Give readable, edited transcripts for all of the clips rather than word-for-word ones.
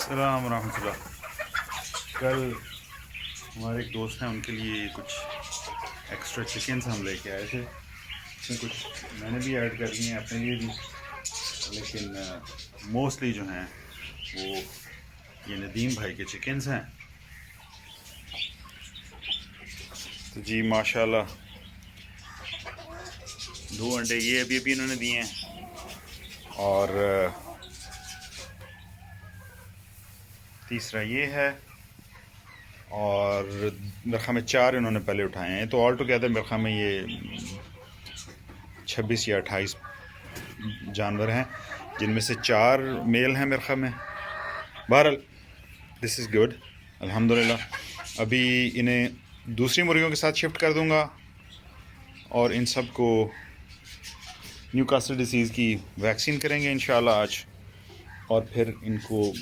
السلام ورحمۃ اللہ. کل ہمارے ایک دوست ہیں، ان کے لیے کچھ ایکسٹرا چکنس ہم لے کے آئے تھے. اس میں کچھ میں نے بھی ایڈ کر لی ہیں اپنے لیے بھی، لیکن موسٹلی جو ہیں وہ یہ ندیم بھائی کے چکنس ہیں. تو جی ماشاء اللہ 2 انڈے یہ ابھی انہوں نے دیے ہیں، اور تیسرا یہ ہے، اور میرے خیال میں 4 انہوں نے پہلے اٹھائے ہیں. تو آل ٹوگیدر میرے خیال میں یہ 26 یا 28 جانور ہیں، جن میں سے 4 میل ہیں میرے خیال میں. بہرحال دس از گڈ الحمدللہ. ابھی انہیں دوسری مرغیوں کے ساتھ شفٹ کر دوں گا، اور ان سب کو نیو کاسل ڈیزیز کی ویکسین کریں گے انشاءاللہ آج. اور پھر ان کو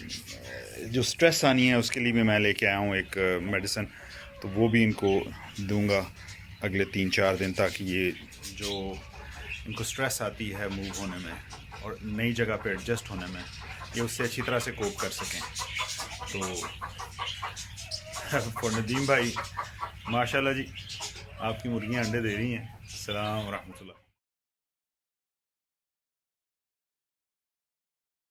جو سٹریس آنی ہے اس کے لیے بھی میں لے کے آیا ہوں ایک میڈیسن، تو وہ بھی ان کو دوں گا اگلے 3-4 دن، تاکہ یہ جو ان کو سٹریس آتی ہے موو ہونے میں اور نئی جگہ پہ ایڈجسٹ ہونے میں، یہ اس سے اچھی طرح سے کوپ کر سکیں. تو فور ندیم بھائی ماشاءاللہ جی، آپ کی مرغیاں انڈے دے رہی ہیں. السلام ورحمۃ اللہ.